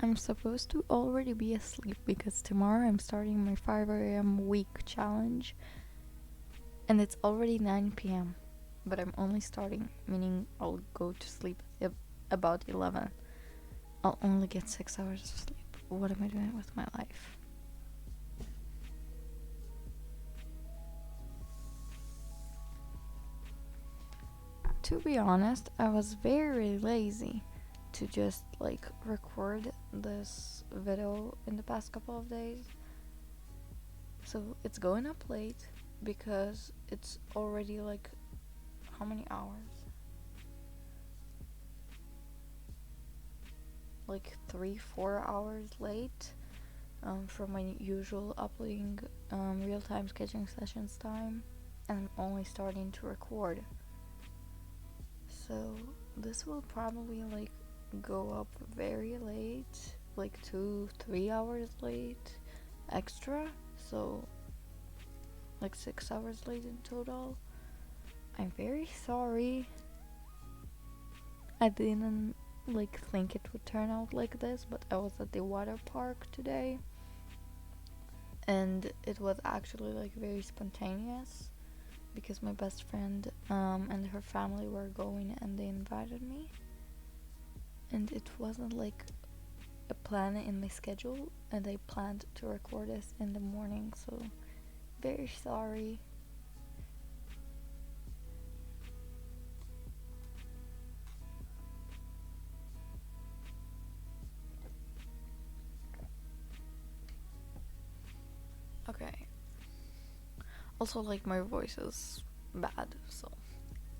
I'm supposed to already be asleep because tomorrow I'm starting my 5 a.m. week challenge. And it's already 9 p.m. But I'm only starting, meaning I'll go to sleep at about 11. I'll only get 6 hours of sleep. What am I doing with my life? To be honest, I was very lazy to just like record this video in the past couple of days. So it's going up late because it's already like how many hours? Like 3-4 hours late from my usual uploading real-time sketching sessions time, and I'm only starting to record. So this will probably like go up very late, like 2-3 hours late extra, so like 6 hours late in total. I'm very sorry. I didn't like think it would turn out like this, but I was at the water park today and it was actually like very spontaneous because my best friend and her family were going and they invited me, and it wasn't like a plan in my schedule, and I planned to record this in the morning, so very sorry. Okay. Also, like, my voice is bad, so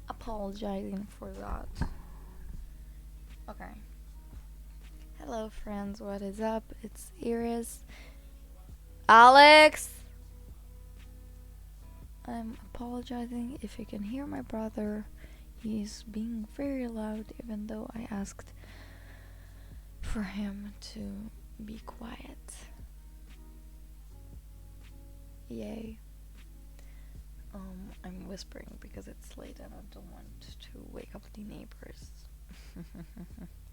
apologizing for that. Okay. Hello, friends. What is up? It's Iris. Alex! I'm apologizing if you can hear my brother. He's being very loud, even though I asked for him to be quiet. Yay. I'm whispering because it's late and I don't want to wake up the neighbors.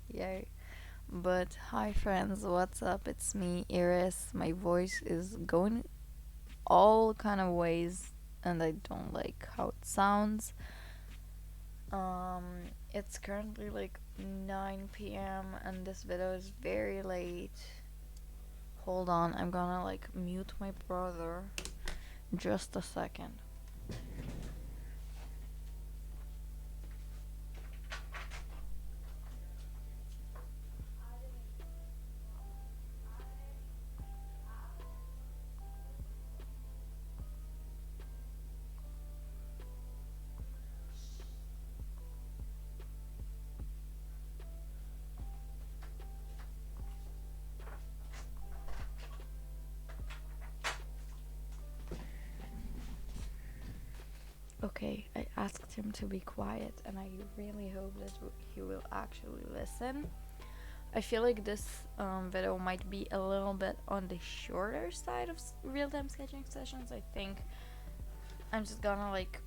Yay. But hi friends, what's up? It's me, Iris. My voice is going all kind of ways and I don't like how it sounds. It's currently like 9 p.m. and this video is very late. Hold on, I'm gonna like mute my brother. Just a second. Okay, I asked him to be quiet and I really hope that he will actually listen. I feel like this video might be a little bit on the shorter side of real-time sketching sessions. I think I'm just gonna like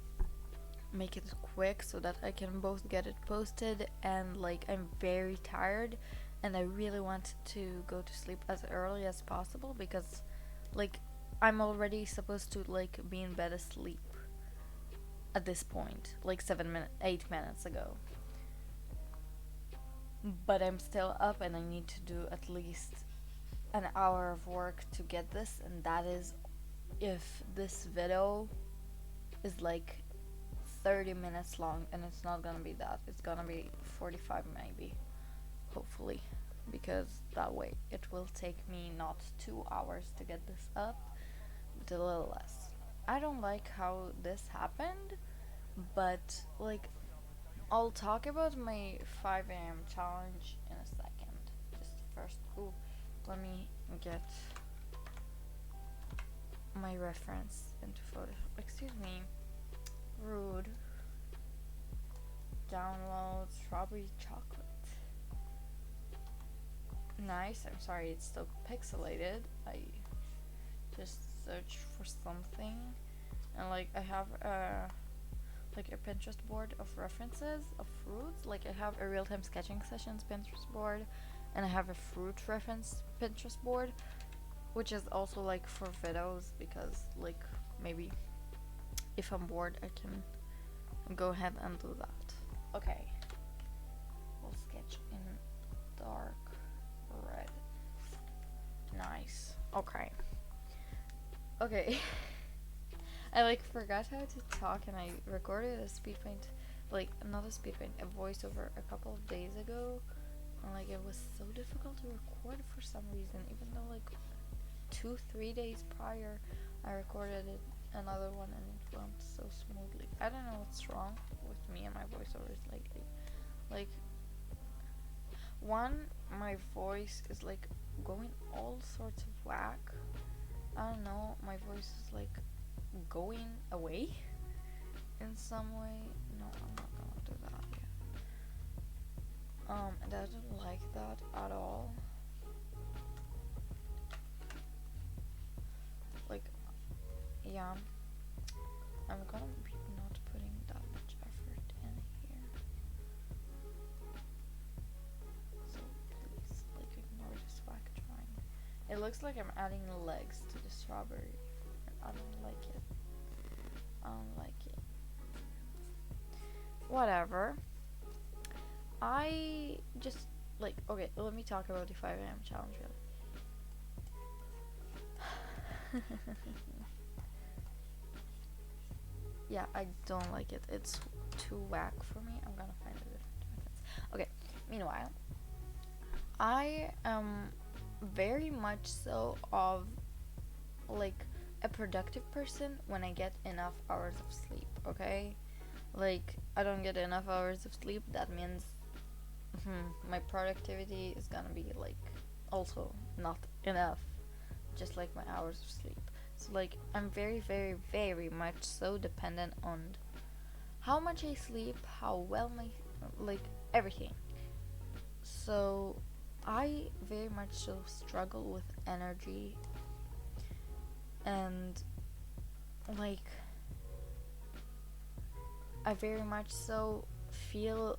make it quick so that I can both get it posted, and like I'm very tired and I really want to go to sleep as early as possible because like I'm already supposed to like be in bed asleep at this point, like 8 minutes ago. But I'm still up and I need to do at least an hour of work to get this, and that is if this video is like 30 minutes long, and it's not gonna be that. It's gonna be 45 maybe, hopefully, because that way it will take me not 2 hours to get this up, but a little less. I don't like how this happened, but like I'll talk about my 5 a.m. challenge in a second. Just first, let me get my reference into Photoshop. Excuse me. Rude. Download strawberry chocolate. Nice. I'm sorry, it's still pixelated. I just searched for something, and like I have like a Pinterest board of references of fruits. Like I have a real-time sketching sessions Pinterest board, and I have a fruit reference Pinterest board, which is also like for videos, because like maybe if I'm bored I can go ahead and do that. Okay, we'll sketch in dark red. Nice. Okay. I like forgot how to talk, and I recorded a speed paint, like not a speed paint, a voiceover a couple of days ago, and like it was so difficult to record for some reason, even though like 2-3 days prior I recorded another one and it went so smoothly. I don't know what's wrong with me and my voiceovers lately. Like, one, my voice is like going all sorts of whack. I don't know, my voice is like going away in some way. No, I'm not gonna do that yet. And I don't like that at all. Like, yeah, I'm gonna be not putting that much effort in here. So please, like, ignore this whack drawing. It looks like I'm adding legs to the strawberry. I don't like it. I don't like it. Whatever. I just, like, okay, let me talk about the 5 a.m. challenge really. Yeah, I don't like it. It's too whack for me. I'm gonna find a different methods. Okay, meanwhile, I am very much so of like a productive person when I get enough hours of sleep, okay? Like, I don't get enough hours of sleep, that means my productivity is gonna be like also not enough, just like my hours of sleep. So like I'm very, very, very much so dependent on how much I sleep, how well my, like, everything. So I very much so struggle with energy, and like I very much so feel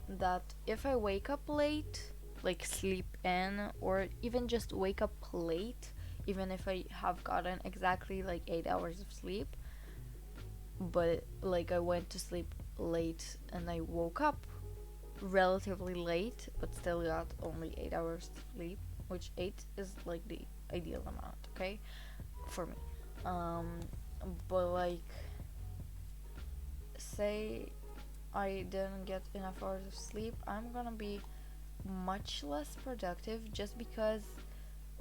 that if I wake up late, like sleep in, or even just wake up late, even if I have gotten exactly like 8 hours of sleep, but like I went to sleep late and I woke up relatively late, but still got only 8 hours of sleep, which 8 is like the ideal amount, okay, for me. But like, say I didn't get enough hours of sleep, I'm gonna be much less productive, just because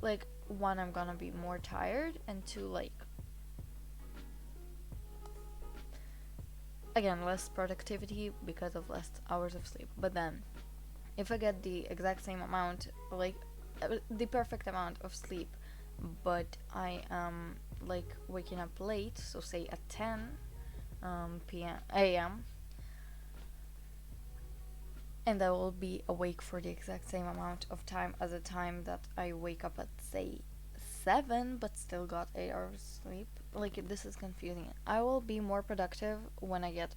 like, one, I'm gonna be more tired, and two, like, again, less productivity because of less hours of sleep. But then if I get the exact same amount, like the perfect amount of sleep, but I am like waking up late, so say at 10 a.m., and I will be awake for the exact same amount of time as the time that I wake up at, say, 7 but still got 8 hours sleep. Like, this is confusing. I will be more productive when I get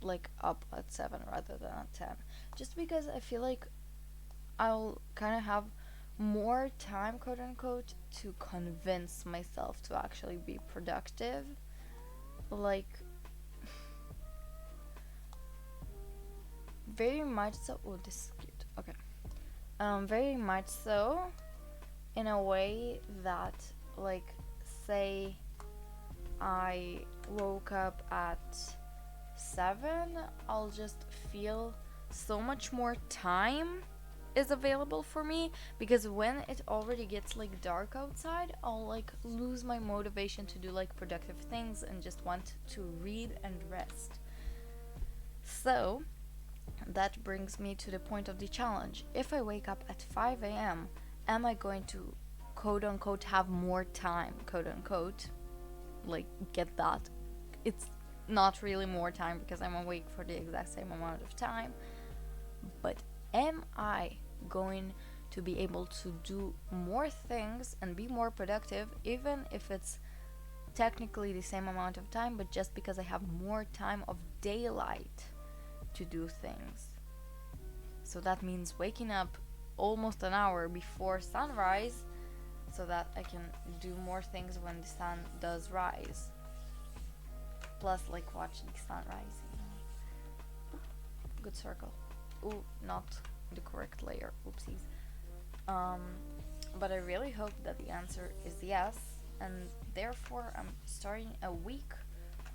like up at 7 rather than at 10, just because I feel like I'll kind of have more time, quote unquote, to convince myself to actually be productive. Like, very much so. Oh, this is cute. Okay. Very much so, in a way that, like, say I woke up at 7, I'll just feel so much more time is available for me, because when it already gets like dark outside, I'll like lose my motivation to do like productive things and just want to read and rest. So that brings me to the point of the challenge. If I wake up at 5 a.m., am I going to, quote unquote, have more time, quote unquote, like, get that? It's not really more time because I'm awake for the exact same amount of time, but am I going to be able to do more things and be more productive, even if it's technically the same amount of time, but just because I have more time of daylight to do things? So that means waking up almost an hour before sunrise so that I can do more things when the sun does rise. Plus, like, watch the sunrise, you know. Good circle. Ooh, not the correct layer. Oopsies. But I really hope that the answer is yes, and therefore I'm starting a week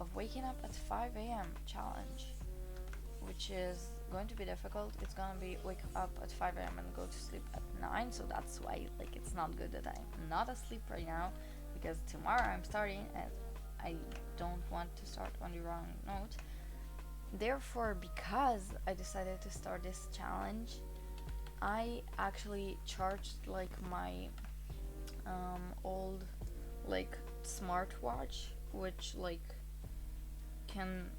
of waking up at 5 a.m. challenge, which is going to be difficult. It's gonna be wake up at 5 a.m. and go to sleep at 9, so that's why, like, it's not good that I'm not asleep right now, because tomorrow I'm starting and I don't want to start on the wrong note. Therefore, because I decided to start this challenge, I actually charged like my old like smartwatch, which like can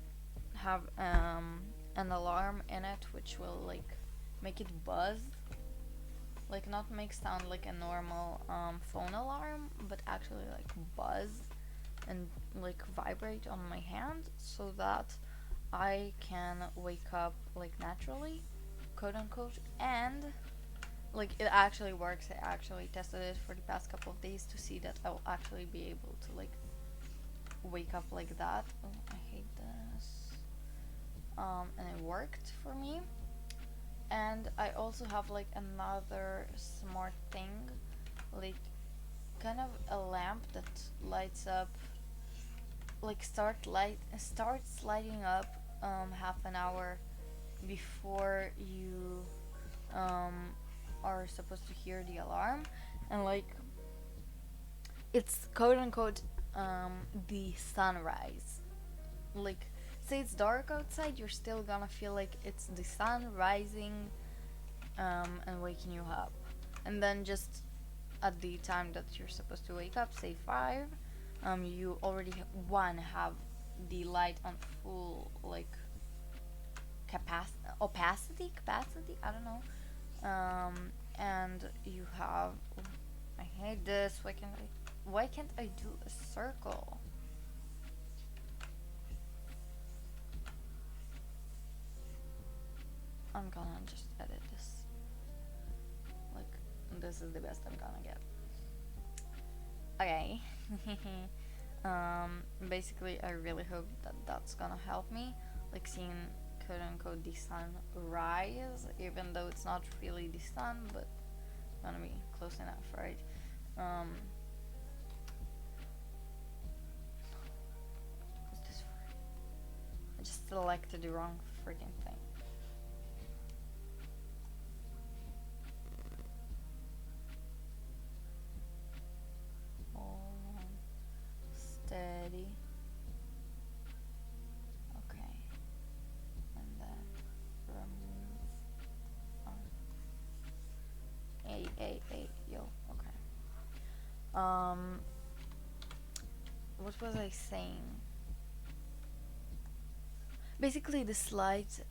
have an alarm in it which will like make it buzz, like not make sound like a normal phone alarm, but actually like buzz and like vibrate on my hand, so that I can wake up like naturally, quote unquote. And like it actually works. I actually tested it for the past couple of days to see that I'll actually be able to like wake up like that. Oh, I hate this. And it worked for me. And I also have like another smart thing, like kind of a lamp that lights up, like starts lighting up half an hour before you are supposed to hear the alarm. And like it's quote unquote the sunrise. Like, say it's dark outside, you're still gonna feel like it's the sun rising and waking you up. And then just at the time that you're supposed to wake up, say 5, you already have the light on full like opacity, I don't know. And you have, I hate this, why can't I do a circle? I'm gonna just edit this. Like, this is the best I'm gonna get. Okay. Basically, I really hope that that's gonna help me, like seeing quote unquote the sun rise, even though it's not really the sun, but gonna be close enough, right? What's this for? I just selected the wrong freaking thing. Steady. Okay. And then remove. Hey, yo. Okay. What was I saying? Basically, this light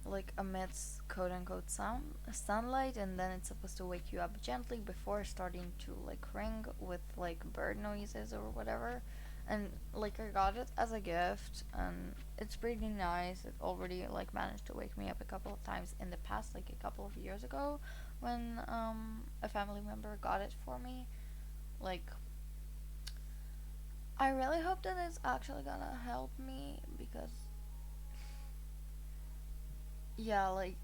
like emits quote unquote sunlight, and then it's supposed to wake you up gently before starting to like ring with like bird noises or whatever. And like I got it as a gift, and it's pretty nice. It already like managed to wake me up a couple of times in the past, like a couple of years ago, when a family member got it for me. Like, I really hope that it's actually gonna help me, because yeah, like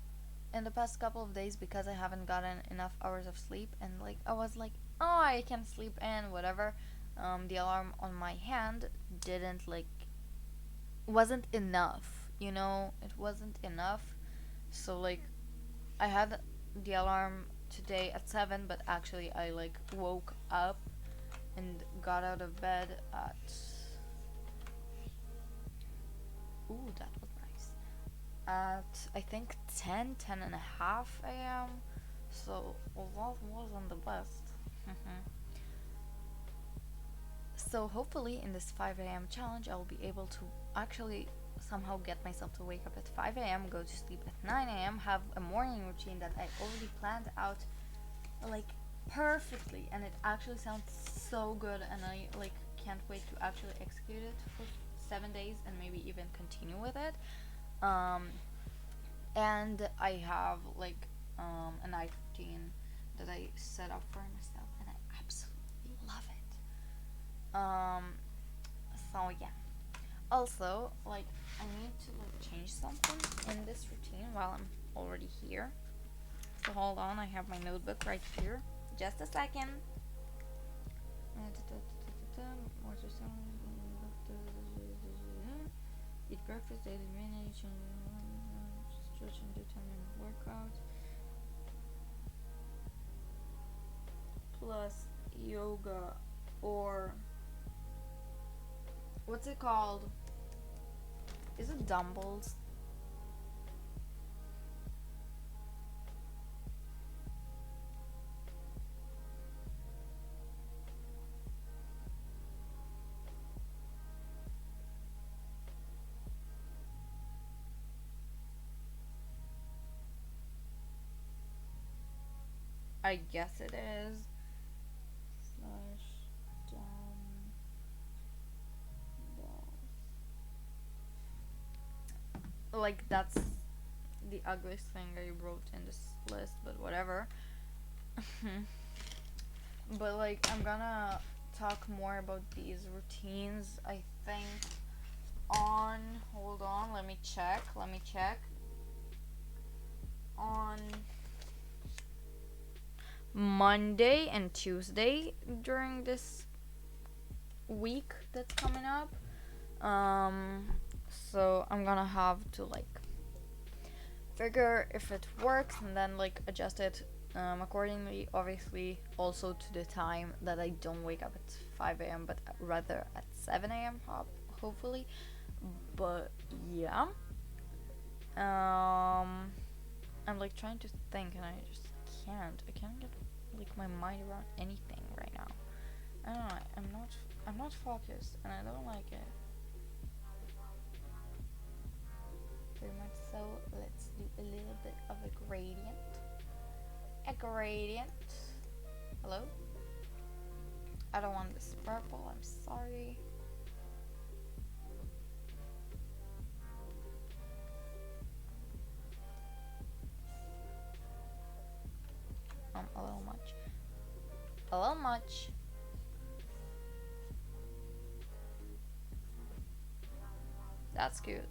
in the past couple of days, because I haven't gotten enough hours of sleep, and like I was like, oh, I can sleep in whatever, the alarm on my hand wasn't enough, you know, it wasn't enough. So like I had the alarm today at 7, but actually I like woke up and got out of bed at, ooh, that was nice, at I think 10 and a half a.m. So that wasn't the best. So hopefully in this 5 a.m. challenge I'll be able to actually somehow get myself to wake up at 5 a.m., go to sleep at 9 a.m., have a morning routine that I already planned out like perfectly, and it actually sounds so good, and I like can't wait to actually execute it for 7 days and maybe even continue with it. And I have like a night routine that I set up for myself, and I absolutely love it. So yeah. Also, like, I need to like change something in this routine while I'm already here. So hold on, I have my notebook right here. Just a second. Eat breakfast, daily manage, stretch and do 10-minute workouts. Plus yoga or what's it called? Is it dumbbells? I guess it is. Slash dumbbells. Like, that's the ugliest thing I wrote in this list, but whatever. But like, I'm gonna talk more about these routines, I think, on, hold on, let me check, on Monday and Tuesday during this week that's coming up. So I'm gonna have to like figure if it works and then like adjust it accordingly, obviously also to the time that I don't wake up at 5 a.m. but rather at 7 a.m. hopefully. But yeah, I'm like trying to think and I just can't get like my mind around anything right now. I don't know, I'm not focused and I don't like it very much. So let's do a little bit of a gradient. Hello? I don't want this purple, I'm sorry. A little much. That's good.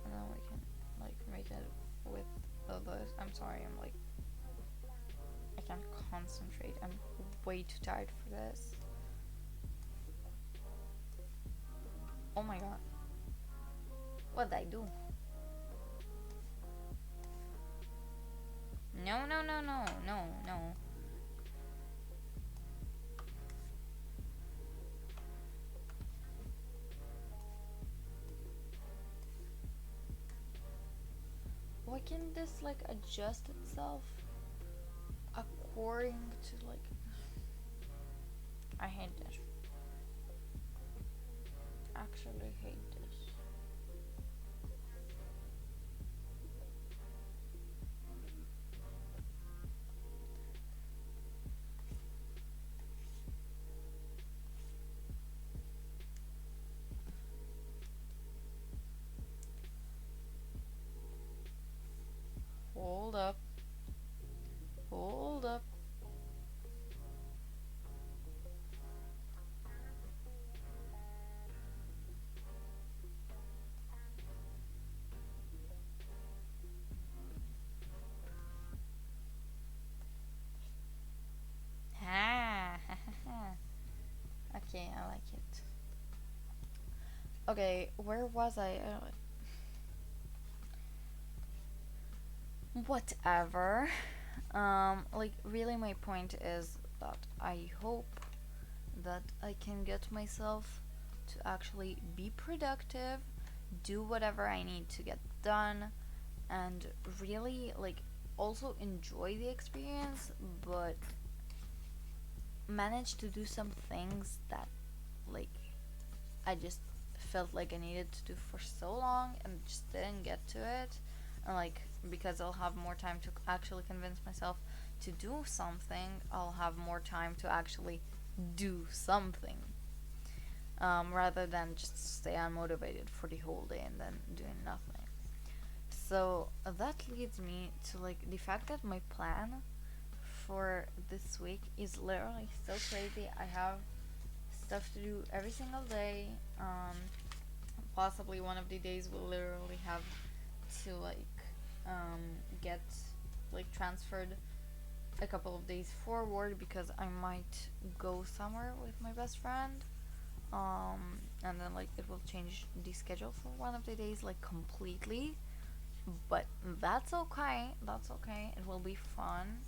And then we can like make it with others. I'm sorry, I'm like, I can't concentrate. I'm way too tired for this. Oh my god. What did I do? No. Why can't this like adjust itself according to like, I hate this. Actually hate this. Hold up. Okay, I like it. Okay, where was I? Whatever. Like, really my point is that I hope that I can get myself to actually be productive, do whatever I need to get done, and really like also enjoy the experience, but manage to do some things that like I just felt like I needed to do for so long and just didn't get to it. And like, because I'll have more time to actually convince myself to do something, I'll have more time to actually do something, rather than just stay unmotivated for the whole day and then doing nothing. So that leads me to like the fact that my plan for this week is literally so crazy. I have stuff to do every single day. Possibly one of the days will literally have to get like transferred a couple of days forward because I might go somewhere with my best friend. And then like it will change the schedule for one of the days like completely. But that's okay. That's okay. It will be fun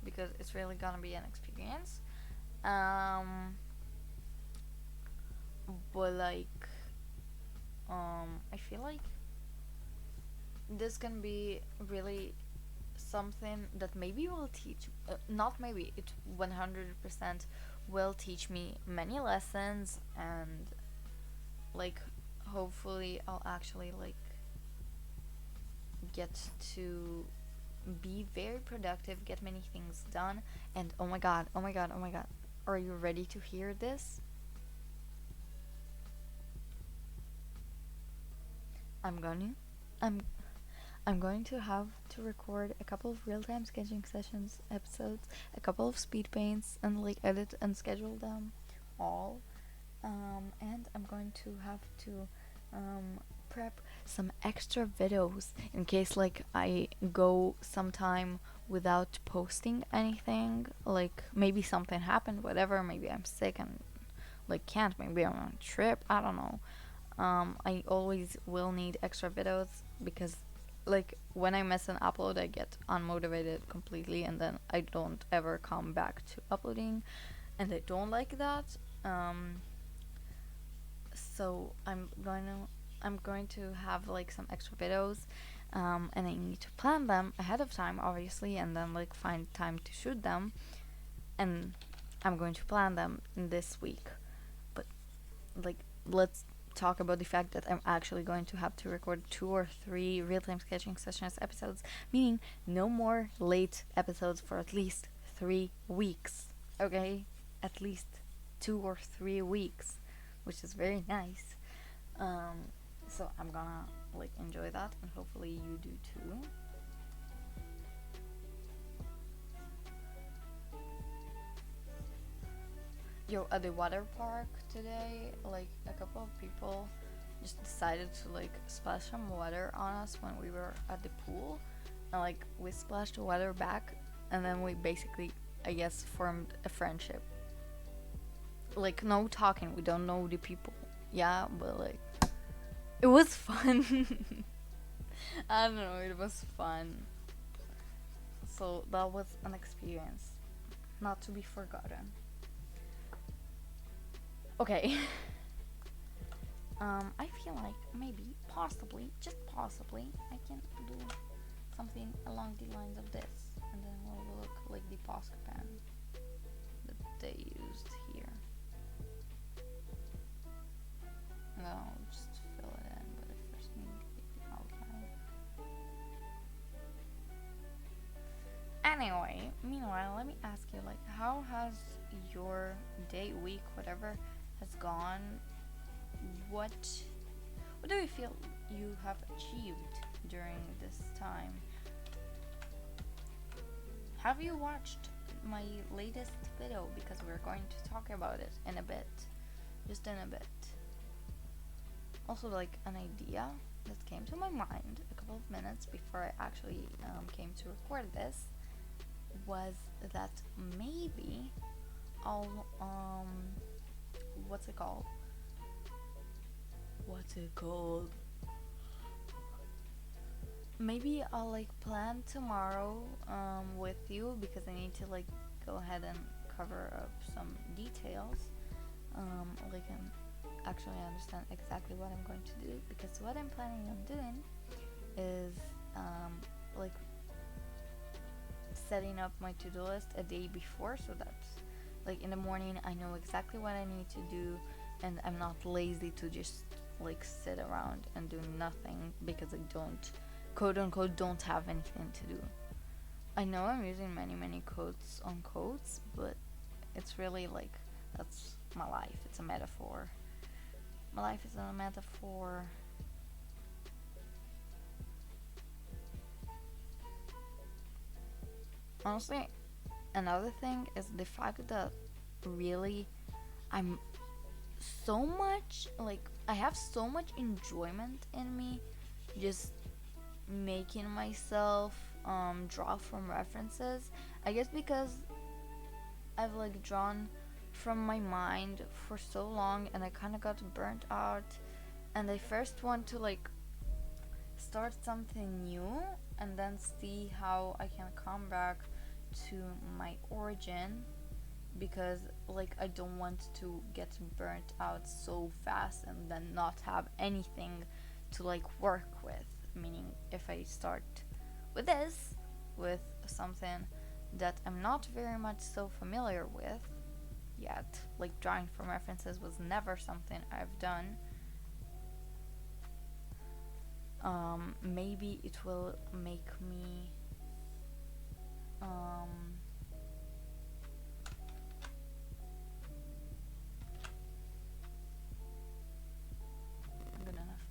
because it's really gonna be an experience. But like I feel like this can be really something that maybe will teach, not maybe, it 100% will teach me many lessons, and like hopefully I'll actually like get to be very productive, get many things done. And oh my god, oh my god, oh my god, are you ready to hear this? I'm going I'm I'm going to have to record a couple of real-time sketching sessions episodes, a couple of speed paints, and like edit and schedule them all. And I'm going to have to prep some extra videos in case like I go sometime without posting anything. Like maybe something happened, whatever. Maybe I'm sick and like can't. Maybe I'm on a trip. I don't know. I always will need extra videos because like when I miss an upload I get unmotivated completely and then I don't ever come back to uploading, and I don't like that. So I'm going to have like some extra videos, and I need to plan them ahead of time obviously, and then like find time to shoot them, and I'm going to plan them in this week. But like let's talk about the fact that I'm actually going to have to record 2 or 3 real-time sketching sessions episodes, meaning no more late episodes for at least 3 weeks. Okay? At least 2 or 3 weeks, which is very nice. So I'm gonna like enjoy that, and hopefully you do too. Yo, at the water park today, like a couple of people just decided to like splash some water on us when we were at the pool, and like we splashed the water back, and then we basically, I guess, formed a friendship. Like no talking, we don't know the people, yeah, but like it was fun. I don't know, it was fun. So that was an experience not to be forgotten. Okay. I feel like maybe, possibly, just possibly, I can do something along the lines of this, and then we'll look like the Posca pen that they used here. And I'll just fill it in, but I first need to get the outline. Anyway, meanwhile, let me ask you, like, how has your day, week, whatever, has gone? What do you feel you have achieved during this time? Have you watched my latest video? Because we're going to talk about it in a bit. Just in a bit. Also, like, an idea that came to my mind a couple of minutes before I actually came to record this was that maybe I'll what's it called? Maybe I'll like plan tomorrow with you, because I need to like go ahead and cover up some details. Like actually understand exactly what I'm going to do, because what I'm planning on doing is like setting up my to-do list a day before, so that like in the morning I know exactly what I need to do, and I'm not lazy to just like sit around and do nothing because I don't, quote unquote, don't have anything to do. I know I'm using many quotes on quotes, but it's really like, that's my life. It's a metaphor. My life is a metaphor. Honestly, another thing is the fact that really I'm so much like I have so much enjoyment in me just making myself draw from references. I guess because I've like drawn from my mind for so long and I kind of got burnt out, and I first want to like start something new and then see how I can come back to my origin, because like I don't want to get burnt out so fast and then not have anything to like work with. Meaning, if I start with this, with something that I'm not very much so familiar with yet, like drawing from references was never something I've done, maybe it will make me good enough.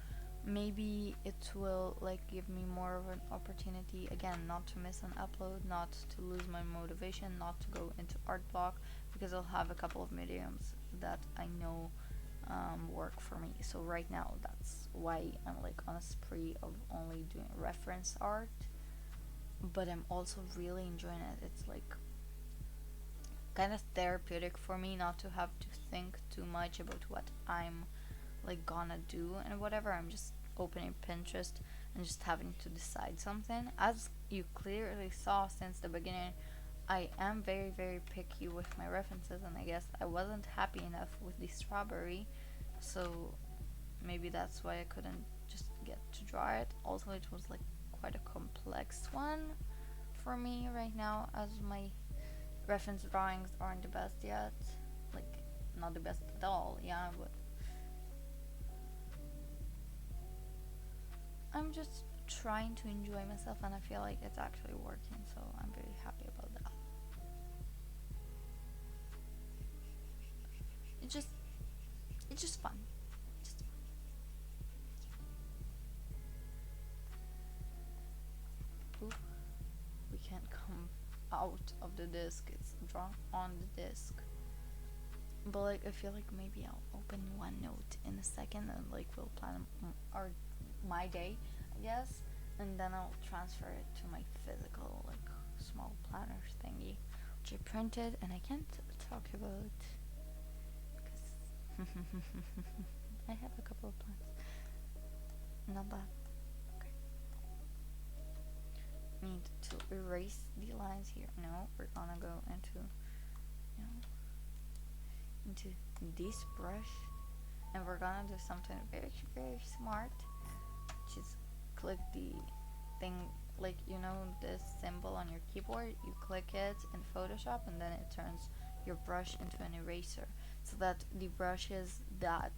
Maybe it will like give me more of an opportunity again, not to miss an upload, not to lose my motivation, not to go into art block, because I'll have a couple of mediums that I know work for me. So right now that's why I'm like on a spree of only doing reference art, but I'm also really enjoying it. It's like kind of therapeutic for me not to have to think too much about what I'm like gonna do and whatever. I'm just opening Pinterest and just having to decide something. As you clearly saw since the beginning, I am very very picky with my references, and I guess I wasn't happy enough with the strawberry, so maybe that's why I couldn't just get to draw it. Also, it was like quite a complex one for me right now, as my reference drawings aren't the best yet. Like, not the best at all, yeah, but I'm just trying to enjoy myself, and I feel like it's actually working, so I'm very happy about that. It's just fun. Just fun. Ooh, we can't come out of the disc. It's drawn on the disc. But like, I feel like maybe I'll open OneNote in a second, and like we'll plan my day, I guess, and then I'll transfer it to my physical like small planner thingy, which I printed, and I can't talk about because I have a couple of plans. Not bad. Okay. Need to erase the lines here. No, we're gonna go into, you know, into this brush, and we're gonna do something very very smart, which is click the thing, like, you know, this symbol on your keyboard, you click it in Photoshop, and then it turns your brush into an eraser, so that the brushes that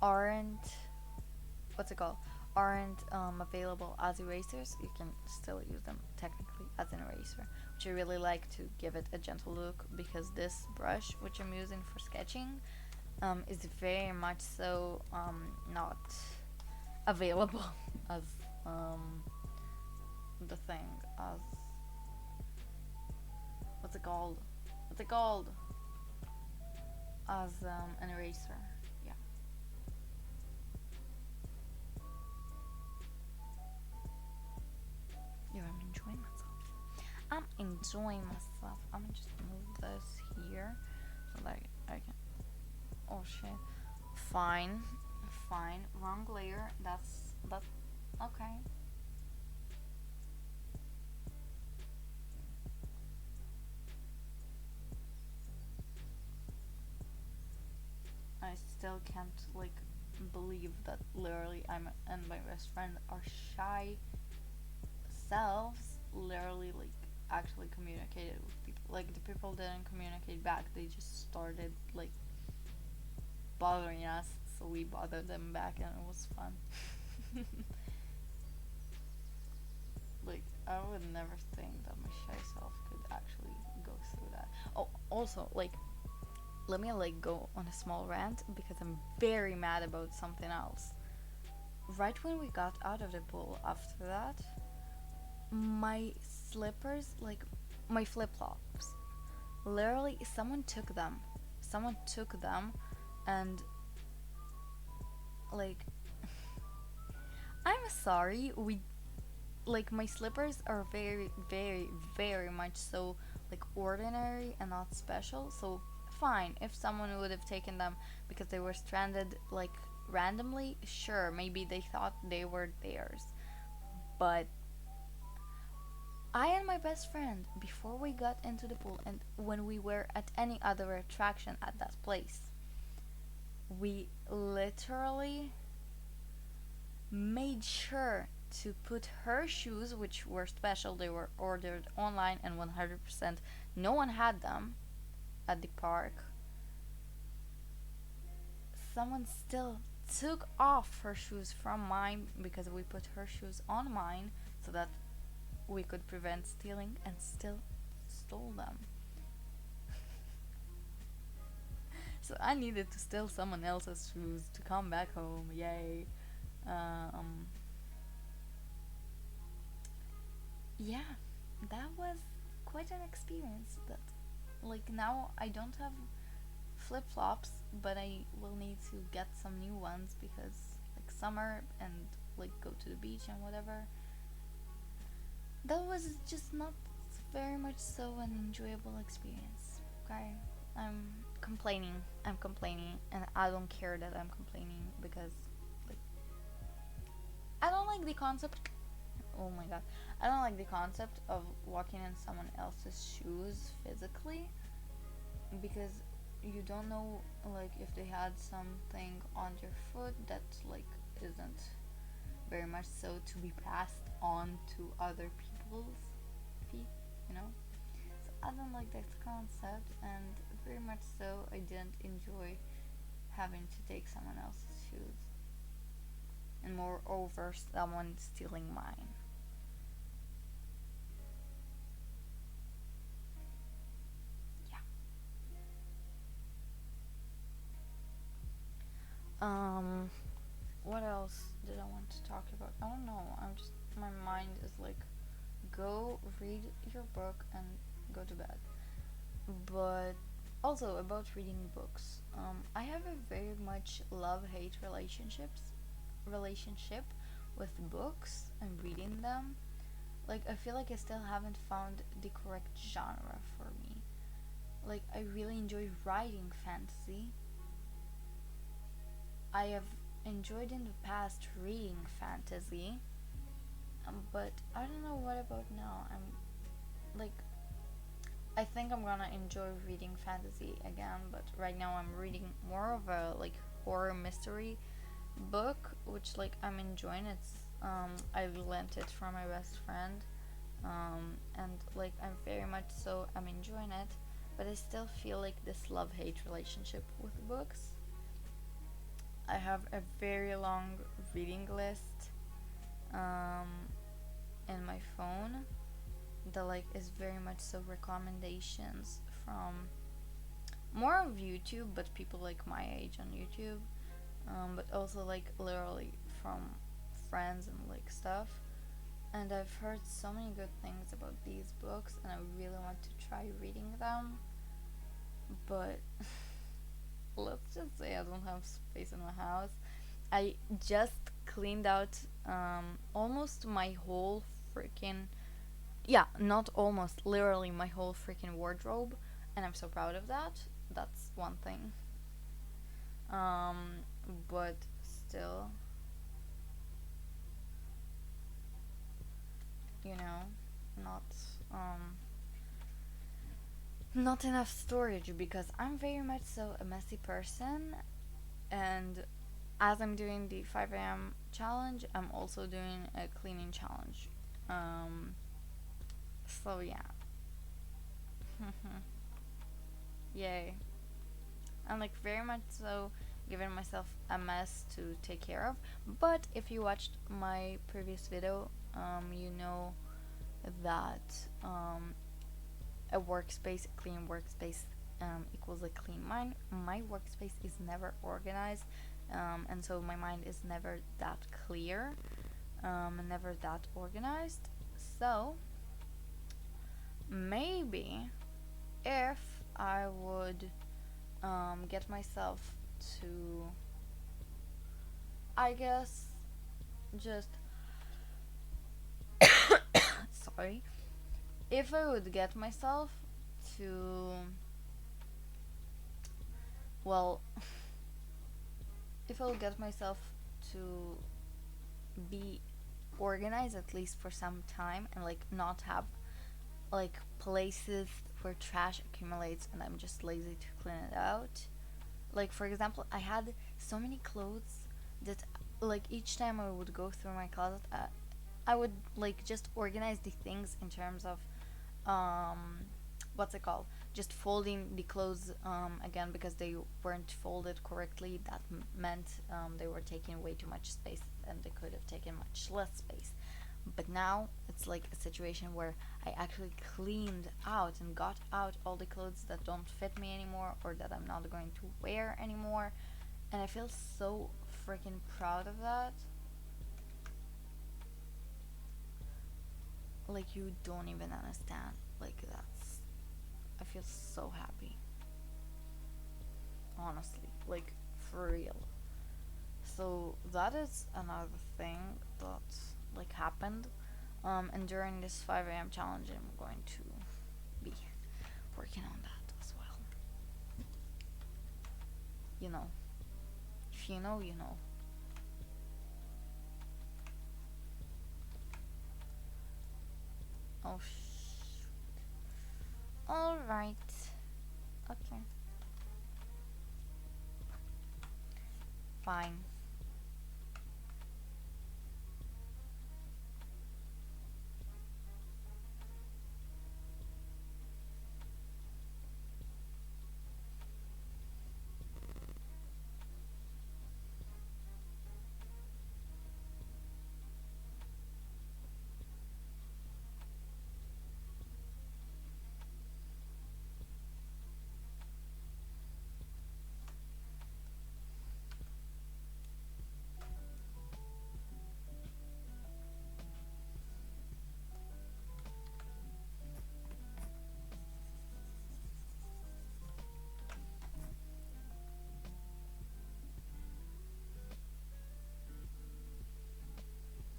aren't available as erasers, you can still use them technically as an eraser, which I really like to give it a gentle look, because this brush, which I'm using for sketching, is very much so not available as the thing, as what's it called as an eraser. Yeah. Yeah, I'm enjoying myself. I'm gonna just move this here so that I can, oh shit, fine, wrong layer. That's okay. I still can't like believe that literally I'm and my best friend, our shy selves, literally like actually communicated with people. Like, the people didn't communicate back, they just started like bothering us, so we bothered them back, and it was fun. Like, I would never think that my shy self could actually go through that. Oh, also, like, let me like go on a small rant, because I'm very mad about something else. Right when we got out of the pool after that, my slippers, like my flip-flops, literally someone took them. Someone took them, and like I'm sorry, like my slippers are very, very, very much so like ordinary and not special. So fine, if someone would have taken them because they were stranded like randomly, sure, maybe they thought they were theirs. But I and my best friend, before we got into the pool and when we were at any other attraction at that place, we literally made sure to put her shoes, which were special, they were ordered online and 100% no one had them at the park. Someone still took off her shoes from mine because we put her shoes on mine so that we could prevent stealing, and still stole them. So I needed to steal someone else's shoes to come back home. Yay. Yeah, that was quite an experience. That, like, now I don't have flip-flops, but I will need to get some new ones because like summer and like go to the beach and whatever. That was just not very much so an enjoyable experience. Okay, I'm complaining, and I don't care that I'm complaining because like I don't like the concept. Oh my god, I don't like the concept of walking in someone else's shoes physically, because you don't know like if they had something on your foot that like isn't very much so to be passed on to other people's feet, you know. So I don't like that concept, and very much so I didn't enjoy having to take someone else's shoes, and moreover someone stealing mine. What else did I want to talk about? I don't know. My mind is like, go read your book and go to bed. But also about reading books. I have a very much love-hate relationship with books and reading them. Like, I feel like I still haven't found the correct genre for me. Like, I really enjoy writing fantasy. I have enjoyed in the past reading fantasy, but I don't know what about now. I think I'm gonna enjoy reading fantasy again, but right now I'm reading more of a like horror mystery book, which like I'm enjoying. I lent it from my best friend, and like I'm enjoying it, but I still feel like this love-hate relationship with books. I have a very long reading list in my phone that like is very much so recommendations from more of YouTube, but people like my age on YouTube, but also like literally from friends and like stuff. And I've heard so many good things about these books, and I really want to try reading them, but let's just say I don't have space in my house. I just cleaned out almost my whole freaking, yeah, not almost, literally my whole freaking wardrobe, and I'm so proud of that. That's one thing. But still, you know, not not enough storage, because I'm very much so a messy person, and as I'm doing the 5 a.m. challenge, I'm also doing a cleaning challenge. So yeah. Yay. I'm like very much so giving myself a mess to take care of. But if you watched my previous video, you know that a clean workspace equals a clean mind. My workspace is never organized, and so my mind is never that clear, and never that organized. So maybe if I would get myself to, I guess, just sorry, if I would get myself to, well, if I would get myself to be organized at least for some time and like not have like places where trash accumulates and I'm just lazy to clean it out. Like for example, I had so many clothes that like each time I would go through my closet, I would like just organize the things in terms of what's it called, just folding the clothes again because they weren't folded correctly. That meant they were taking way too much space and they could have taken much less space. But now it's like a situation where I actually cleaned out and got out all the clothes that don't fit me anymore or that I'm not going to wear anymore, and I feel so freaking proud of that. Like, you don't even understand. Like, I feel so happy, honestly, like for real. So that is another thing that like happened, and during this 5 a.m. challenge I'm going to be working on that as well. You know, if you know, you know. Oh shoot. Alright. Okay. Fine.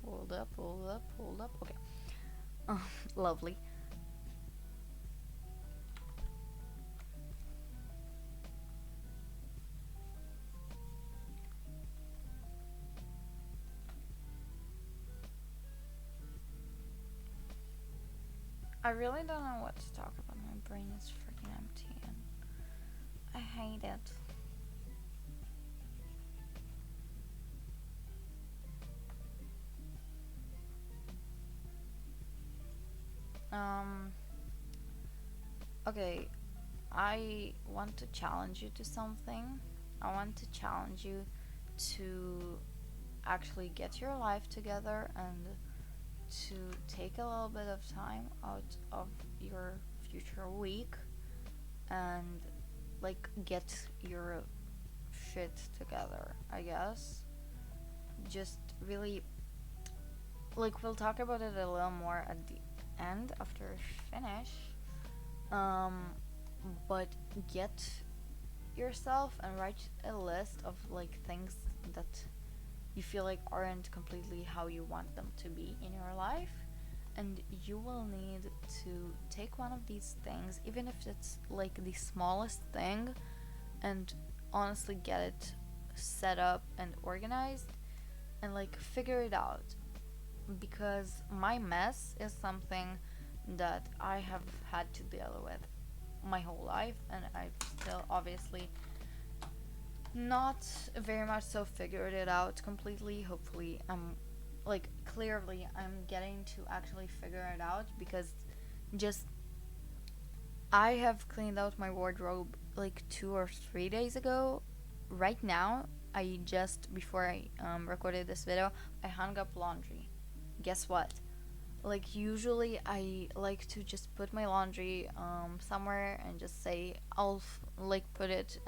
Hold up, hold up, hold up. Okay. Lovely. I really don't know what to talk about. My brain is freaking empty and I hate it. Okay, I want to challenge you to something. I want to challenge you to actually get your life together and to take a little bit of time out of your future week and like get your shit together, I guess. Just really, like, we'll talk about it a little more at the end after I finish. But get yourself and write a list of like things that you feel like aren't completely how you want them to be in your life, and you will need to take one of these things, even if it's like the smallest thing, and honestly get it set up and organized and like figure it out, because my mess is something that I have had to deal with my whole life, and I've still obviously not very much so figured it out completely. Hopefully like clearly I'm getting to actually figure it out, because just I have cleaned out my wardrobe like 2 or 3 days ago. Right now, I just before I recorded this video, I hung up laundry. Guess what? Like, usually I like to just put my laundry somewhere and just say I'll like put it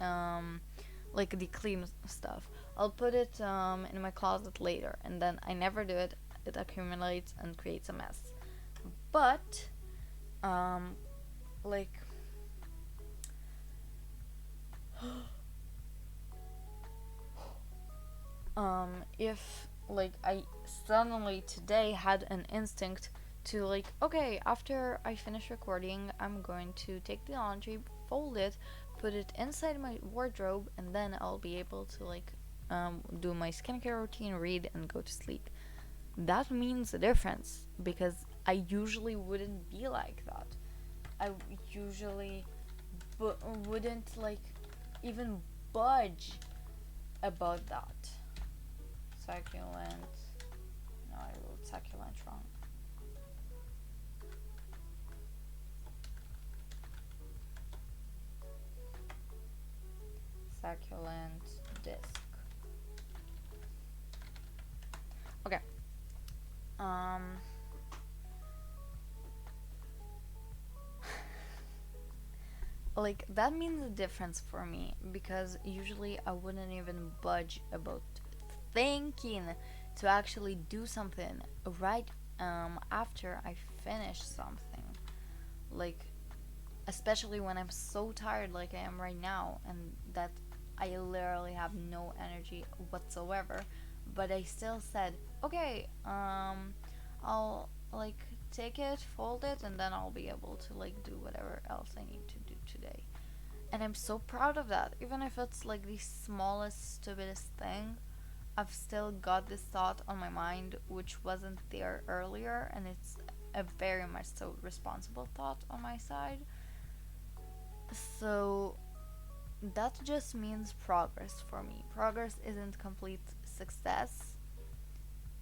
like the clean stuff, I'll put it in my closet later, and then I never do it. It accumulates and creates a mess. But like if like I suddenly today had an instinct to like, okay, after I finish recording, I'm going to take the laundry, fold it, put it inside my wardrobe, and then I'll be able to like do my skincare routine, read, and go to sleep. That means a difference because I usually wouldn't be like that. I usually wouldn't like even budge about that. Succulent. No, I wrote succulent wrong. Succulent disc. Okay. Like that means a difference for me because usually I wouldn't even budge about thinking to actually do something right after I finish something. Like especially when I'm so tired like I am right now and that I literally have no energy whatsoever, but I still said, okay, I'll like take it, fold it, and then I'll be able to like do whatever else I need to do today. And I'm so proud of that. Even if it's like the smallest, stupidest thing, I've still got this thought on my mind which wasn't there earlier, and it's a very much so responsible thought on my side. So that just means progress for me. Progress isn't complete success,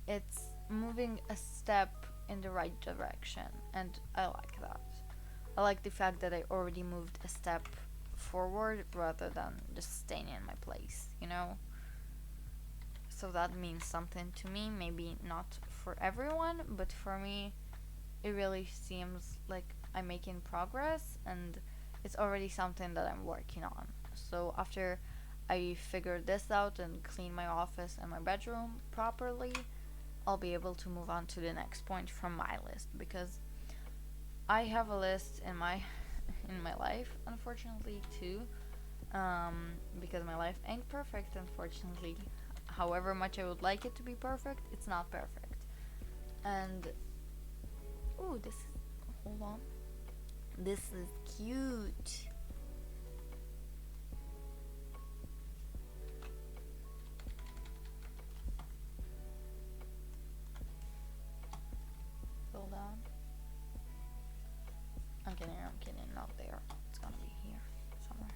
it's moving a step in the right direction, and I like that. I like the fact that I already moved a step forward rather than just staying in my place, you know? So that means something to me, maybe not for everyone, but for me, it really seems like I'm making progress and it's already something that I'm working on. So after I figure this out and clean my office and my bedroom properly, I'll be able to move on to the next point from my list, because I have a list in my life, unfortunately, too, because my life ain't perfect, unfortunately. However much I would like it to be perfect, it's not perfect. And oh, this is, hold on, this is cute. Hold on. I'm kidding, not there. It's gonna be here somewhere.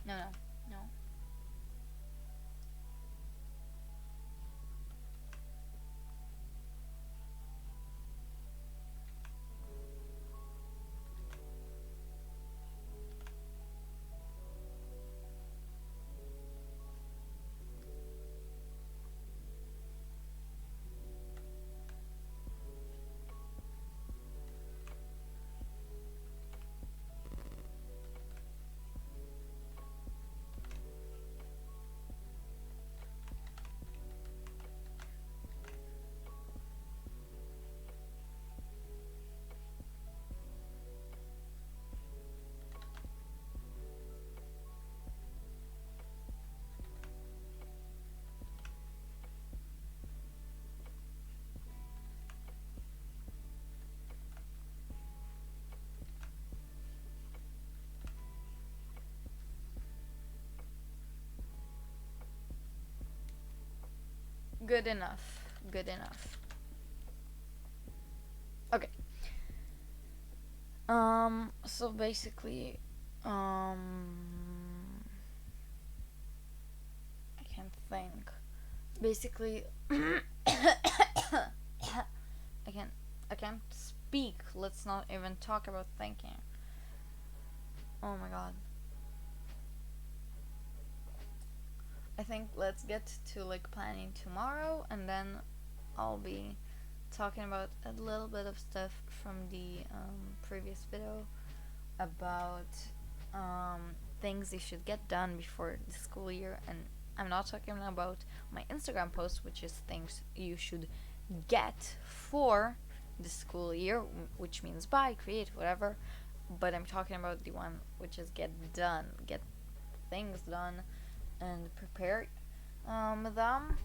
No. Good enough. Okay. So basically, I can't think. Basically, I can't speak. Let's not even talk about thinking. Oh my god. I think let's get to like planning tomorrow, and then I'll be talking about a little bit of stuff from the previous video about things you should get done before the school year, and I'm not talking about my Instagram post, which is things you should get for the school year, which means buy, create, whatever. But I'm talking about the one which is get done, get things done, and prepare them.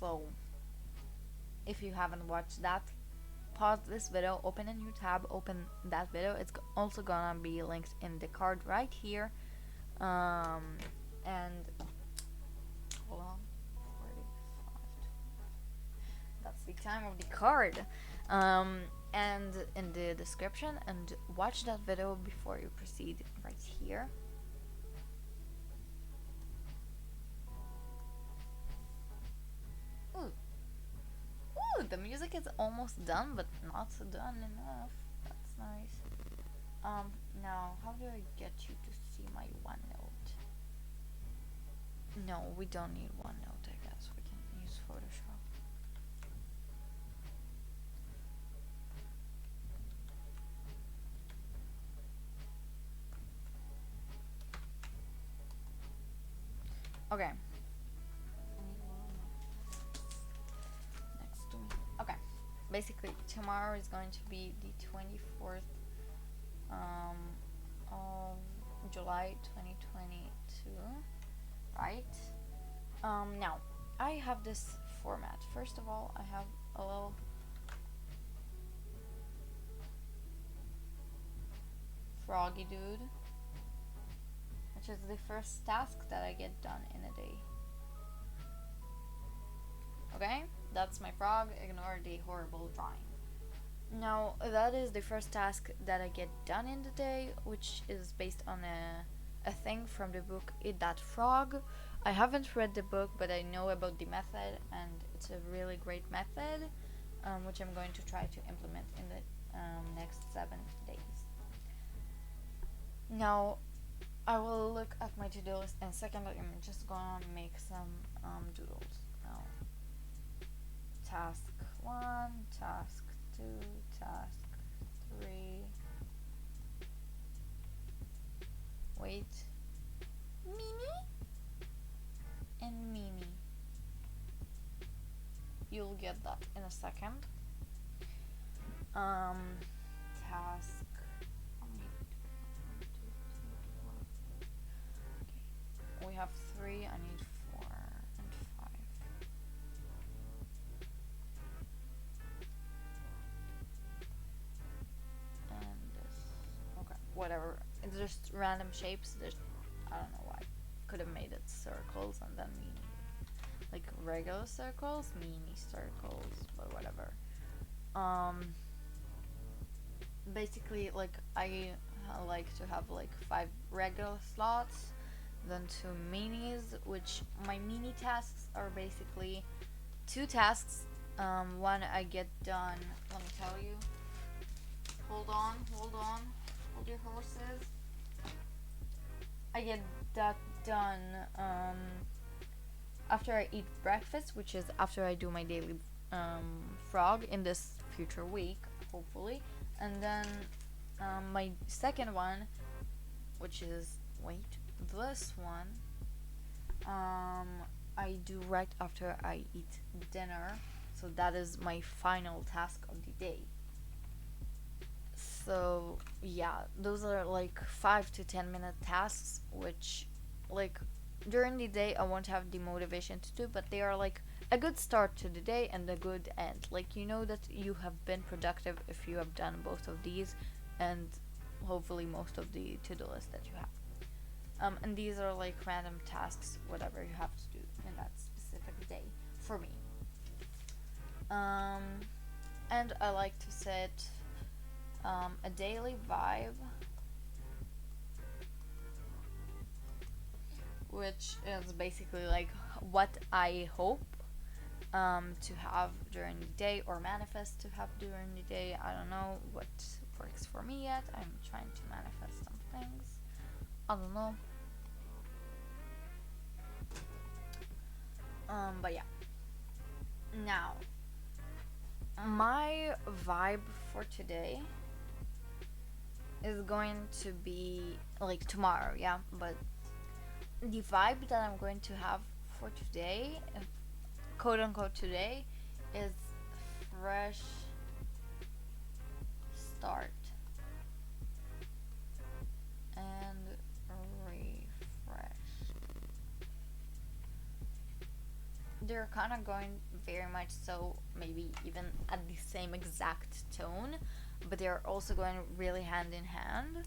So if you haven't watched that, pause this video, open a new tab, open that video. It's also gonna be linked in the card right here. And hold on, 45. That's the time of the card. And in the description, and watch that video before you proceed right here. Ooh, the music is almost done, but not done enough. That's nice. Now, how do I get you to see my OneNote? No, we don't need OneNote, I guess. We can use Photoshop. Okay. Next to me. Okay. Basically, tomorrow is going to be the 24th of July 2022, right? Now, I have this format. First of all, I have a little froggy dude, which is the first task that I get done in a day. Okay, that's my frog. Ignore the horrible drawing. Now, that is the first task that I get done in the day, which is based on a thing from the book Eat That Frog. I haven't read the book, but I know about the method, and it's a really great method, which I'm going to try to implement in the next 7 days. Now, I will look at my to-do list in a second, but I'm just gonna make some doodles now. Task 1, task 2, task 3. Wait. Mini and Mini. You'll get that in a second. Task. Okay. We have 3. I need 4 and 5. And this. Okay. Whatever. It's just random shapes. There's, I don't know why. Could have made it circles and then mini. Like regular circles, mini circles, but whatever. Basically, like, I like to have like 5 regular slots, then 2 minis, which my mini tasks are basically 2 tasks. One I get done, let me tell you. Hold on, hold your horses. I get that done after I eat breakfast, which is after I do my daily frog in this future week, hopefully. And then my second one, which is, wait, this one, I do right after I eat dinner. So that is my final task of the day. So yeah, those are like 5 to 10 minute tasks, which, like, during the day I won't have the motivation to do, but they are like a good start to the day and a good end. Like, you know that you have been productive if you have done both of these, and hopefully most of the to-do list that you have. And these are like random tasks, whatever you have to do in that specific day for me. And I like to set a daily vibe, which is basically like what I hope to have during the day, or manifest to have during the day. I don't know what works for me yet. I'm trying to manifest some things. I don't know. But yeah. Now, my vibe for today is going to be like tomorrow, yeah, but the vibe that I'm going to have for today, quote unquote today, is fresh start and refresh. They're kind of going very much so, maybe even at the same exact tone, but they're also going really hand in hand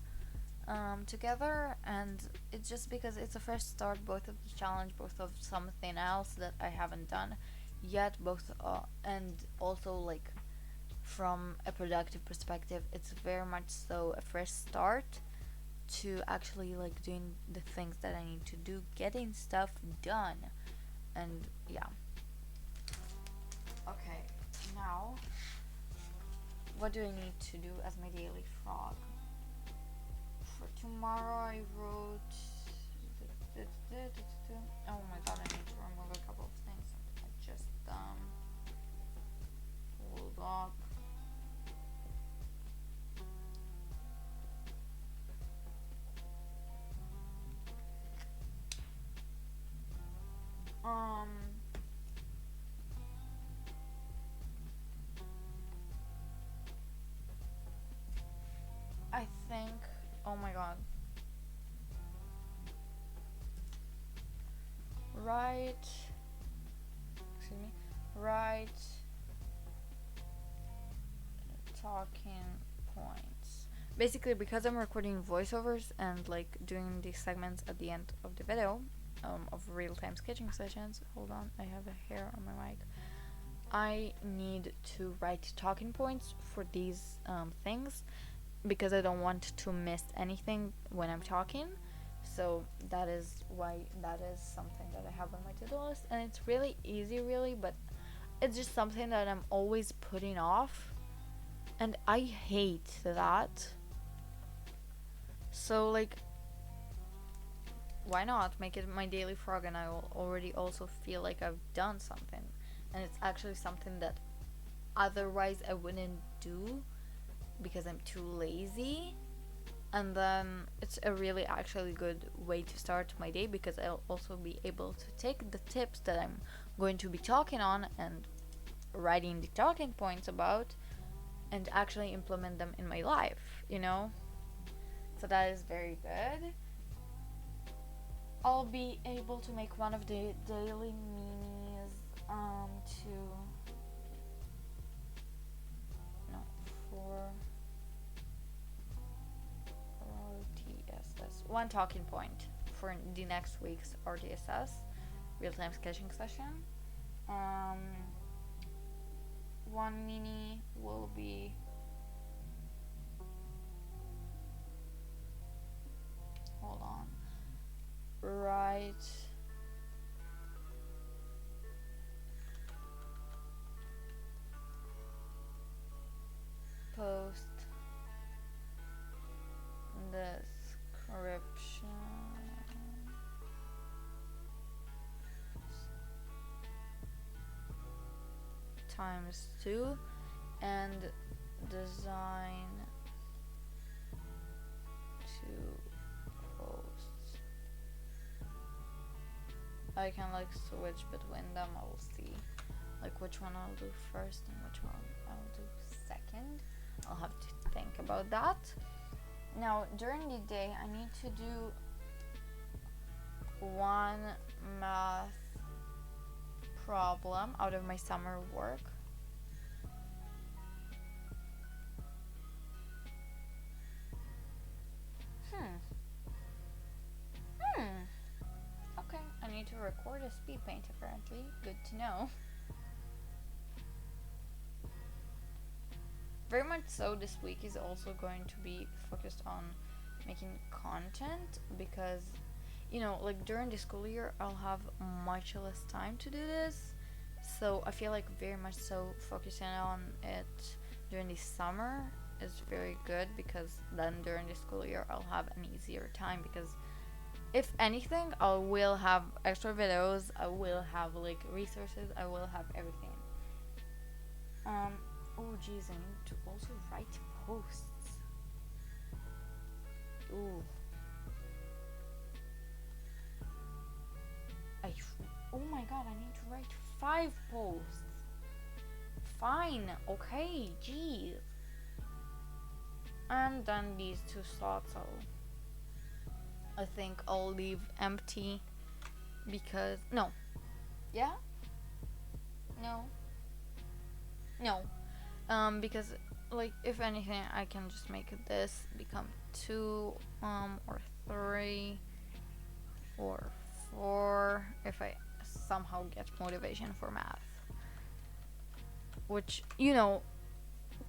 together. And it's just because it's a fresh start, both of the challenge, both of something else that I haven't done yet, both and also like from a productive perspective, it's very much so a fresh start to actually like doing the things that I need to do, getting stuff done. And yeah. Okay, now what do I need to do as my daily frog? For tomorrow I wrote oh my god, I need to remove a couple of things. I just hold up. I think, oh my god. Right, excuse me, right talking points. Basically, because I'm recording voiceovers and like doing these segments at the end of the video, of real-time sketching sessions. Hold on, I have a hair on my mic. I need to write talking points for these things because I don't want to miss anything when I'm talking. So that is why that is something that I have on my to-do list, and it's really easy, really, but it's just something that I'm always putting off, and I hate that. So like, why not make it my daily frog, and I will already also feel like I've done something, and it's actually something that otherwise I wouldn't do because I'm too lazy. And then it's a really actually good way to start my day, because I'll also be able to take the tips that I'm going to be talking on and writing the talking points about and actually implement them in my life, you know? So that is very good. I'll be able to make one of the daily minis for RTSS. One talking point for the next week's RTSS, real-time sketching session. One mini will be right post description ×2 and design 2 posts. I can like switch between them. I will see like which one I'll do first and which one I'll do second. I'll have to think about that. Now during the day I need to do one math problem out of my summer work. Okay, I need to record a speed paint apparently. Good to know. Very much so, this week is also going to be focused on making content, because you know, like during the school year I'll have much less time to do this, so I feel like very much so focusing on it during the summer is very good, because then during the school year I'll have an easier time, because if anything I will have extra videos, I will have like resources, I will have everything. Oh geez, I need to also write posts. Oh my god, I need to write 5 posts. Fine, okay, jeez. And then these 2 slots I think I'll leave empty because no. Yeah? No. Because like if anything I can just make this become 2 or 3 or 4 if I somehow get motivation for math, which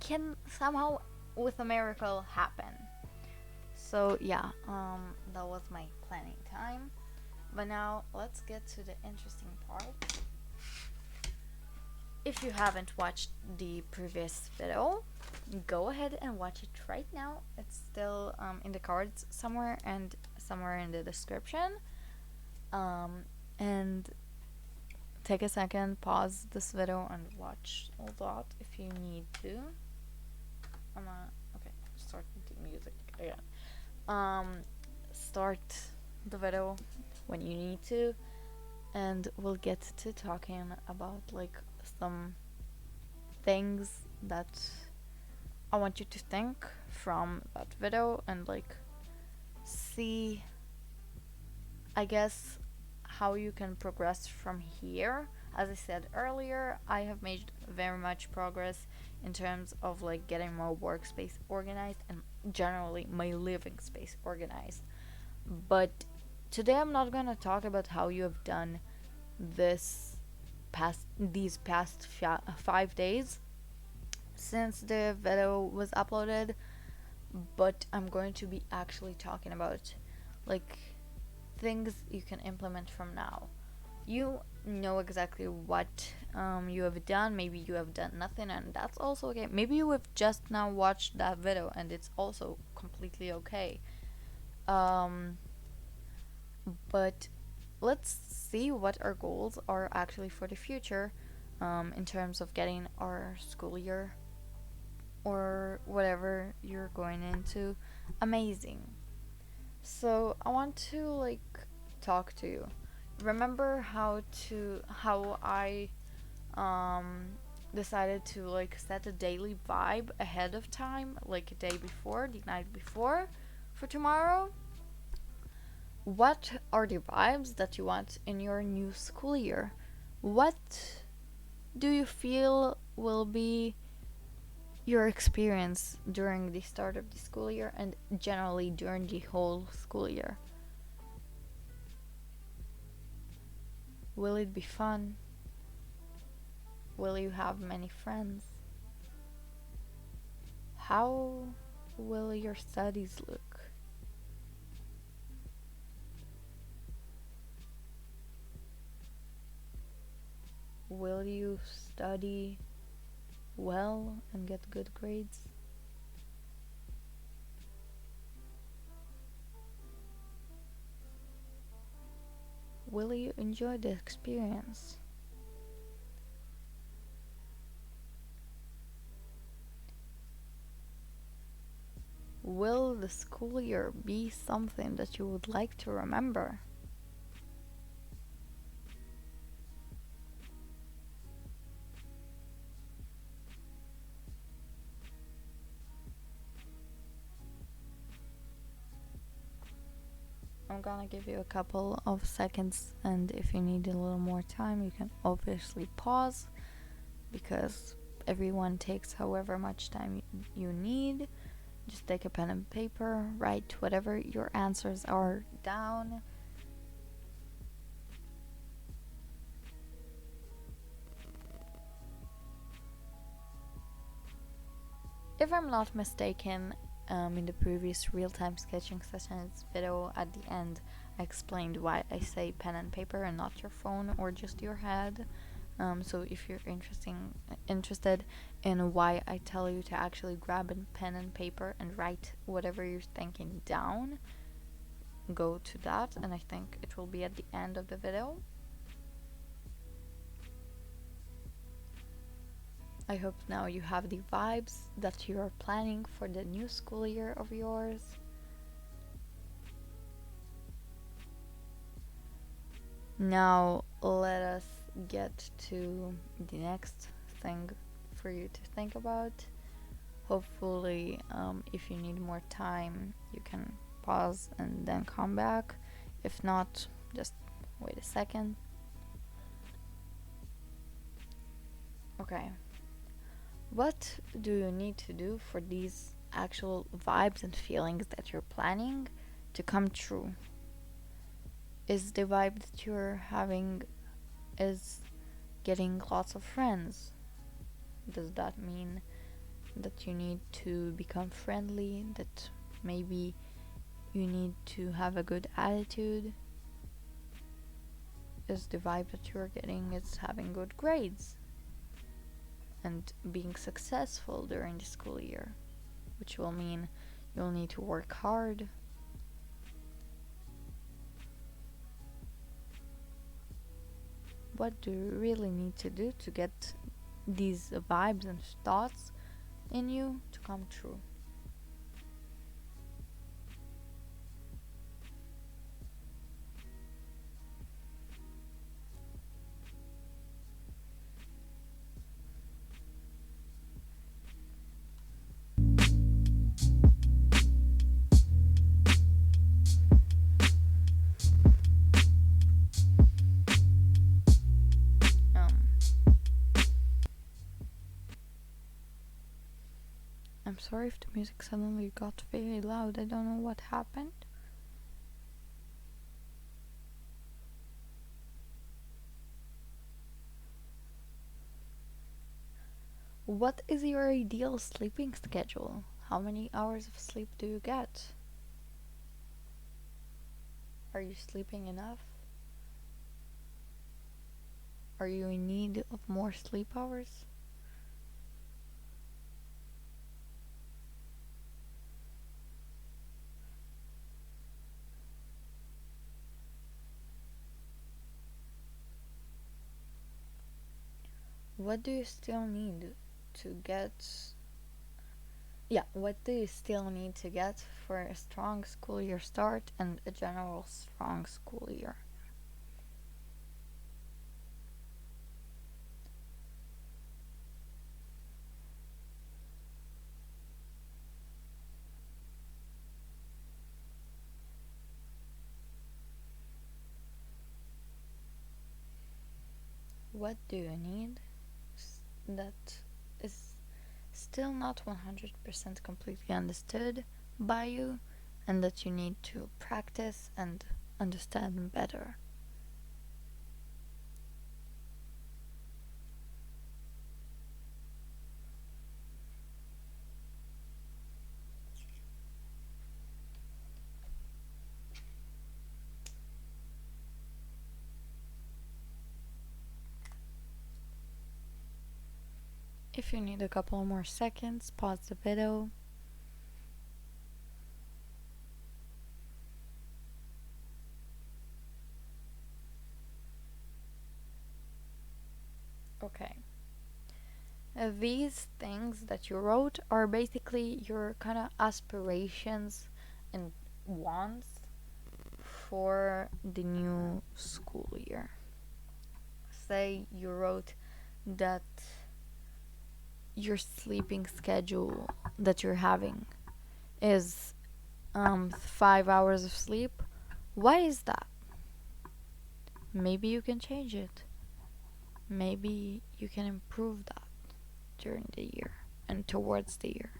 can somehow with a miracle happen. So yeah, that was my planning time. But now let's get to the interesting part. If you haven't watched the previous video, go ahead and watch it right now. It's still in the cards somewhere and somewhere in the description. And take a second, pause this video and watch all that if you need to. Okay, start the music again. Start the video when you need to, and we'll get to talking about like some things that I want you to think from that video and like see, I guess, how you can progress from here. As I said earlier, I have made very much progress in terms of like getting my workspace organized and generally my living space organized. But today I'm not gonna talk about how you have done these past 5 days since the video was uploaded, but I'm going to be actually talking about like things you can implement from now. You know exactly what you have done. Maybe you have done nothing, and that's also okay. Maybe you have just now watched that video and it's also completely okay. But let's see what our goals are actually for the future, in terms of getting our school year or whatever you're going into amazing. So I want to like talk to you. Remember how I decided to like set a daily vibe ahead of time, like a day before, the night before, for tomorrow? What are the vibes that you want in your new school year? What do you feel will be your experience during the start of the school year and generally during the whole school year? Will it be fun? Will you have many friends? How will your studies look? Will you study well and get good grades? Will you enjoy the experience? Will the school year be something that you would like to remember? I'm gonna give you a couple of seconds, and if you need a little more time you can obviously pause, because everyone takes however much time you need. Just take a pen and paper, write whatever your answers are down. If I'm not mistaken, in the previous real-time sketching sessions video at the end, I explained why I say pen and paper and not your phone or just your head. So if you're interested in why I tell you to actually grab a pen and paper and write whatever you're thinking down, go to that, and I think it will be at the end of the video. I hope now you have the vibes that you are planning for the new school year of yours. Now let us get to the next thing for you to think about. Hopefully, if you need more time, you can pause and then come back. If not, just wait a second. Okay. What do you need to do for these actual vibes and feelings that you're planning to come true? Is the vibe that you're having is getting lots of friends? Does that mean that you need to become friendly? That maybe you need to have a good attitude? Is the vibe that you're getting is having good grades and being successful during the school year, which will mean you'll need to work hard? What do you really need to do to get these vibes and thoughts in you to come true? I'm sorry if the music suddenly got very loud. I don't know what happened. What is your ideal sleeping schedule? How many hours of sleep do you get? Are you sleeping enough? Are you in need of more sleep hours? What do you still need to get? What do you still need to get for a strong school year start and a general strong school year? What do you need that is still not 100% completely understood by you and that you need to practice and understand better? If you need a couple more seconds, pause the video. Okay. These things that you wrote are basically your kind of aspirations and wants for the new school year. Say you wrote that your sleeping schedule that you're having is 5 hours of sleep. Why is that? Maybe you can change it. Maybe you can improve that during the year and towards the year.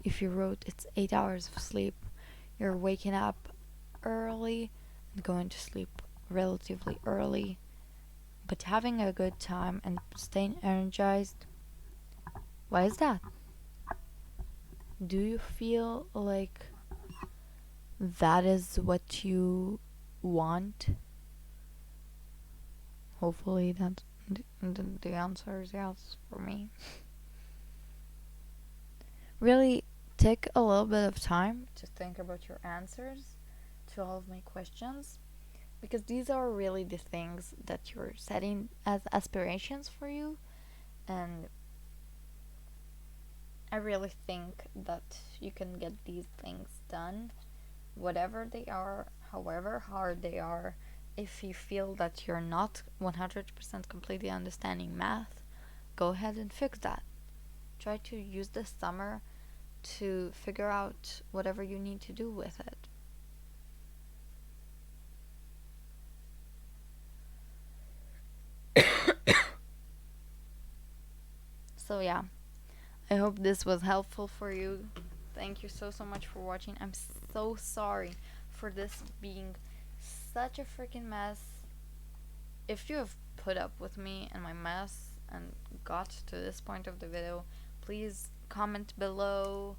If you wrote it's 8 hours of sleep, you're waking up early and going to sleep relatively early, but having a good time and staying energized. Why is that? Do you feel like that is what you want? Hopefully that the answer is yes for me. Really take a little bit of time to think about your answers to all of my questions, because these are really the things that you're setting as aspirations for you, and I really think that you can get these things done, whatever they are, however hard they are, if you feel that you're not 100% completely understanding math, go ahead and fix that. Try to use this summer to figure out whatever you need to do with it. So yeah, I hope this was helpful for you. Thank you so much for watching. I'm so sorry for this being such a freaking mess. If you have put up with me and my mess and got to this point of the video, please comment below.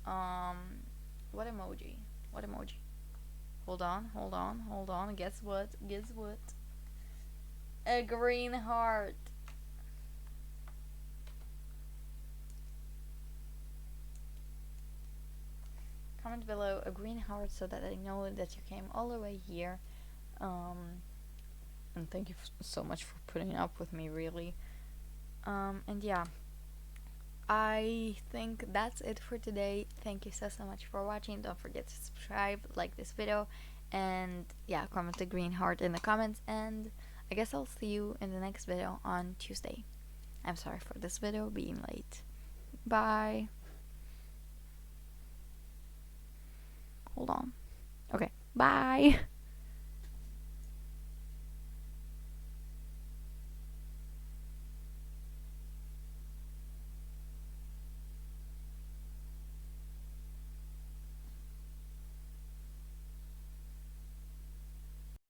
What emoji? What emoji? Hold on. Guess what? A green heart. Comment below a green heart so that I know that you came all the way here. And thank you so much for putting up with me, really. And yeah, I think that's it for today. Thank you so much for watching. Don't forget to subscribe, like this video, and yeah, comment the green heart in the comments. And I guess I'll see you in the next video on Tuesday. I'm sorry for this video being late. Bye. Hold on. Okay, bye.